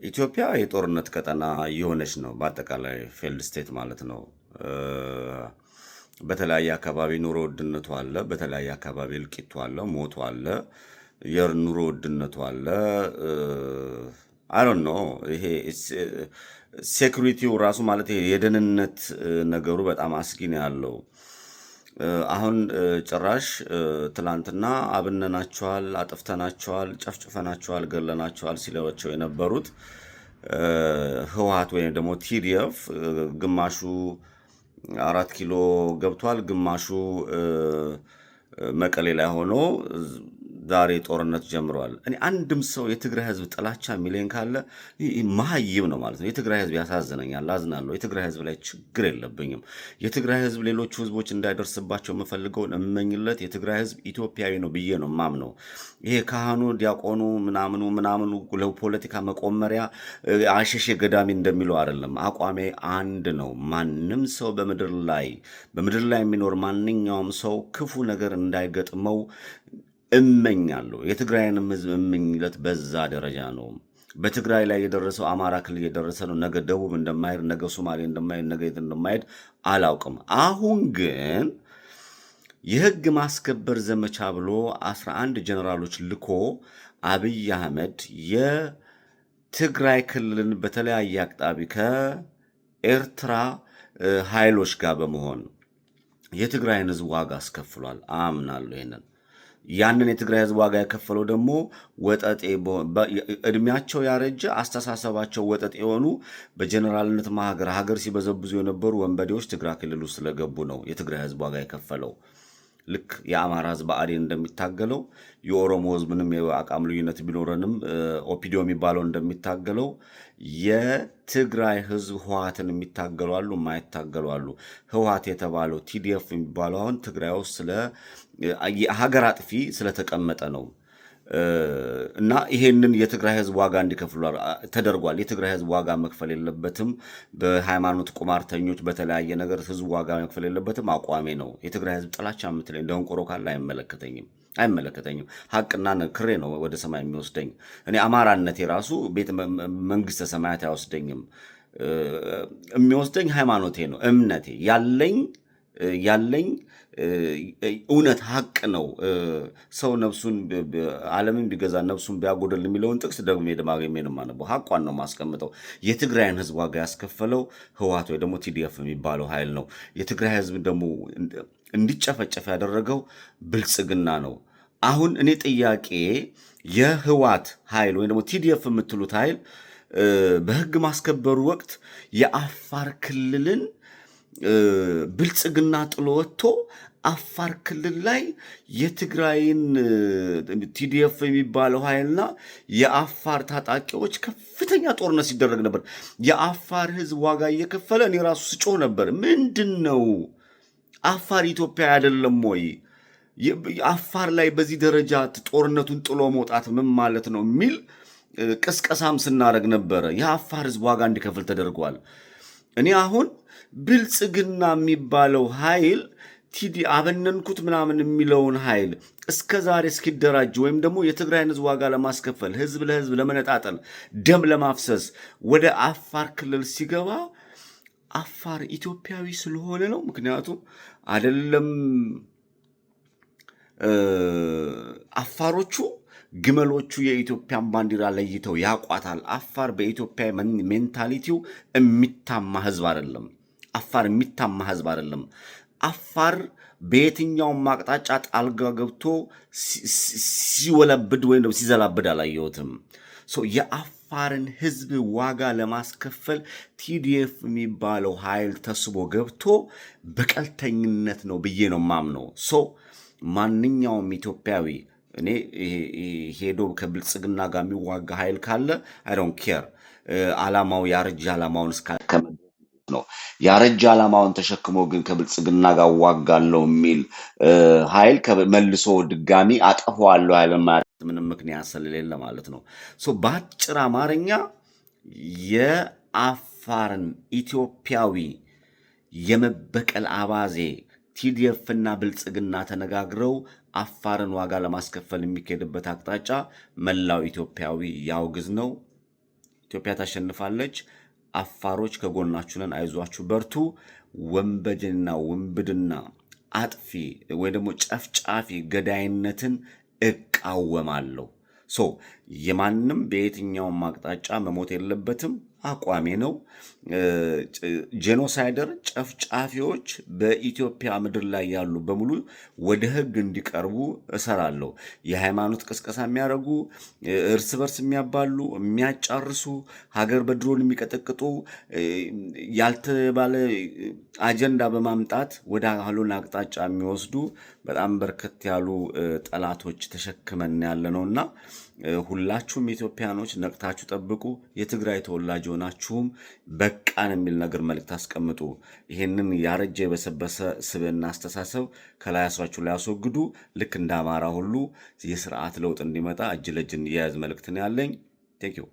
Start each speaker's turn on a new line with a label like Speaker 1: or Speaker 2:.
Speaker 1: ኢትዮጵያ የጦርነት ቀጠና እየሆነች ነው። በአጠቃላይ ፌልድ ስቴት ማለት ነው። በተለያየ አካባቢ ኑሮ ውድነቱ አለ። በተለያየ አካባቢ እልቂቱ አለ፣ ሞቱ አለ፣ የኑሮ ውድነቱ አለ። አይ ዶንት ኖ ይሄ ሴኩሪቲው ራሱ ማለት ይሄ የደህንነት ነገሩ በጣም አስጊ ነው ያለው። አሁን ጭራሽ ትላንትና አብነናቸዋል፣ አጥፍተናቸዋል፣ ጨፍጭፈናቸዋል፣ ገለናቸዋል ሲሏቸው የነበሩት ህወሓት ወይም ደግሞ ቲዲኤፍ ግማሹ 4 ኪሎ ገብቷል፣ ግማሹ መቀሌ ላይ ሆኖ ዛሬ ጦርነት ጀምረዋል። እኔ አንድም ሰው የትግራይ ህዝብ ጥላቻ የሚለኝ ካለ መሀይም ነው ማለት ነው። የትግራይ ህዝብ ያሳዝነኛል፣ አዝናለሁ። የትግራይ ህዝብ ላይ ችግር የለብኝም። የትግራይ ህዝብ ሌሎቹ ህዝቦች እንዳይደርስባቸው የምፈልገውን እመኝለት። የትግራይ ህዝብ ኢትዮጵያዊ ነው ብዬ ነው ማምነው። ይሄ ካህኑ ዲያቆኑ ምናምኑ ለፖለቲካ መቆመሪያ አሸሼ ገዳሚ እንደሚለው አይደለም። አቋሜ አንድ ነው። ማንም ሰው በምድር ላይ የሚኖር ማንኛውም ሰው ክፉ ነገር እንዳይገጥመው እመኛለሁ። የትግራይንም ህዝብ እመኝለት በዛ ደረጃ ነው። በትግራይ ላይ የደረሰው አማራ ክልል የደረሰ ነው። ነገ ደቡብ እንደማይሄድ፣ ነገ ሶማሌ እንደማይሄድ፣ ነገ የት እንደማይሄድ አላውቅም። አሁን ግን የህግ ማስከበር ዘመቻ ብሎ 11 ጀነራሎች ልኮ አብይ አህመድ የትግራይ ክልልን በተለያየ አቅጣቢ ከኤርትራ ኃይሎች ጋር በመሆን የትግራይን ህዝብ ዋጋ አስከፍሏል። አምናለሁ ይሄንን። ያንን የትግራይ ህዝብ ዋጋ የከፈለው ደግሞ ወጠጤ እድሜያቸው ያረጀ አስተሳሰባቸው ወጠጤ የሆኑ በጀነራልነት ሀገር ሲበዘብዙ የነበሩ ወንበዴዎች ትግራይ ክልል ውስጥ ስለገቡ ነው የትግራይ ህዝብ ዋጋ የከፈለው። ልክ የአማራ ህዝብ ብአዴን እንደሚታገለው የኦሮሞ ህዝብ ምንም የአቋም ልዩነት ቢኖረንም ኦፒዲዮ የሚባለው እንደሚታገለው የትግራይ ህዝብ ህወሓትን የሚታገሉ አሉ፣ የማይታገሉ አሉ። ህወሓት የተባለው ቲዲኤፍ የሚባለው አሁን ትግራይ ውስጥ ስለ ሀገር አጥፊ ስለተቀመጠ ነው። እና ይሄንን የትግራይ ህዝብ ዋጋ እንዲከፍሉ ተደርጓል። የትግራይ ህዝብ ዋጋ መክፈል የለበትም። በሃይማኖት ቁማርተኞች፣ በተለያየ ነገር ህዝብ ዋጋ መክፈል የለበትም። አቋሜ ነው። የትግራይ ህዝብ ጥላቻ የምትለኝ ደንቆሮ ካለ አይመለከተኝም። ሀቅና ክሬ ነው ወደ ሰማይ የሚወስደኝ። እኔ አማራነት የራሱ ቤተ መንግስተ ሰማያት አይወስደኝም። የሚወስደኝ ሃይማኖቴ ነው፣ እምነቴ ያለኝ እውነት ሀቅ ነው። ሰው ነፍሱን ዓለምን ቢገዛ ነፍሱን ቢያጎደል የሚለውን ጥቅስ ደግሞ የደማገሜ ነው የማነበው። ሀቋን ነው ማስቀምጠው። የትግራይን ህዝብ ዋጋ ያስከፈለው ህወሓት ወይ ደግሞ ቲዲኤፍ የሚባለው ኃይል ነው። የትግራይ ህዝብ ደግሞ እንዲጨፈጨፍ ያደረገው ብልጽግና ነው። አሁን እኔ ጥያቄ የህወሓት ኃይል ወይ ደግሞ ቲዲኤፍ የምትሉት ኃይል በህግ ማስከበሩ ወቅት የአፋር ክልልን ብልጽግና ጥሎ ወጥቶ አፋር ክልል ላይ የትግራይን ቲዲኤፍ የሚባለው ኃይልና የአፋር ታጣቂዎች ከፍተኛ ጦርነት ሲደረግ ነበር። የአፋር ህዝብ ዋጋ እየከፈለ እኔ ራሱ ስጮህ ነበር። ምንድን ነው አፋር ኢትዮጵያ አይደለም ወይ? አፋር ላይ በዚህ ደረጃ ጦርነቱን ጥሎ መውጣት ምን ማለት ነው የሚል ቅስቀሳም ስናደርግ ነበረ። የአፋር ህዝብ ዋጋ እንዲከፍል ተደርጓል። እኔ አሁን ብልጽግና የሚባለው ኃይል አበነንኩት ምናምን የሚለውን ኃይል እስከ ዛሬ እስኪደራጅ ወይም ደግሞ የትግራይን ህዝብ ዋጋ ለማስከፈል ህዝብ ለህዝብ ለመነጣጠል ደም ለማፍሰስ ወደ አፋር ክልል ሲገባ አፋር ኢትዮጵያዊ ስለሆነ ነው። ምክንያቱም አይደለም አፋሮቹ ግመሎቹ የኢትዮጵያን ባንዲራ ለይተው ያቋታል። አፋር በኢትዮጵያ ሜንታሊቲው የሚታማ ህዝብ አይደለም። አፋር የሚታማ ህዝብ አይደለም። አፋር በየትኛውም አቅጣጫ ጣልጋ ገብቶ ሲወለብድ ወይም ሲዘላብድ አላየሁትም። የአፋርን ህዝብ ዋጋ ለማስከፈል ቲዲኤፍ የሚባለው ኃይል ተስቦ ገብቶ በቀልተኝነት ነው ብዬ ነው ማምነው። ማንኛውም ኢትዮጵያዊ እኔ ሄዶ ከብልጽግና ጋር የሚዋጋ ኃይል ካለ አይ ዶንት ኬር። ዓላማው ያረጀ ዓላማውን እስካከመ ነው። ያረጀ ዓላማውን ተሸክሞ ግን ከብልጽግና ጋር ዋጋለው የሚል ኃይል መልሶ ድጋሚ አጠፋዋለሁ ኃይል ማለት ምንም ምክንያት ስለሌለ ማለት ነው። በአጭር አማርኛ የአፋርን ኢትዮጵያዊ የመበቀል አባዜ ቲዲኤፍ እና ብልጽግና ተነጋግረው አፋርን ዋጋ ለማስከፈል የሚካሄድበት አቅጣጫ መላው ኢትዮጵያዊ ያውግዝ ነው። ኢትዮጵያ ታሸንፋለች። አፋሮች ከጎናችሁ ነን፣ አይዟችሁ፣ በርቱ። ወንበዴና ውንብድና አጥፊ ወይ ደግሞ ጨፍጫፊ ገዳይነትን እቃወማለሁ። የማንም በየትኛውም አቅጣጫ መሞት የለበትም አቋሜ ነው። ጄኖሳይደር ጨፍጫፊዎች በኢትዮጵያ ምድር ላይ ያሉ በሙሉ ወደ ሕግ እንዲቀርቡ እሰራለሁ። የሃይማኖት ቅስቀሳ የሚያደርጉ እርስ በርስ የሚያባሉ፣ የሚያጫርሱ፣ ሀገር በድሮን የሚቀጠቅጡ ያልተባለ አጀንዳ በማምጣት ወደ አሉን አቅጣጫ የሚወስዱ በጣም በርከት ያሉ ጠላቶች ተሸክመን ያለ ነውና ሁላችሁም ኢትዮጵያኖች ነቅታችሁ ጠብቁ። የትግራይ ተወላጅ ሆናችሁም በቃን የሚል ነገር መልእክት አስቀምጡ። ይሄንን ያረጀ የበሰበሰ ስብዕና አስተሳሰብ ከላይ አስራችሁ ላይ አስወግዱ። ልክ እንደ አማራ ሁሉ የስርዓት ለውጥ እንዲመጣ እጅ ለእጅ እንያያዝ መልእክት ነው ያለኝ። ቴንክ ዩ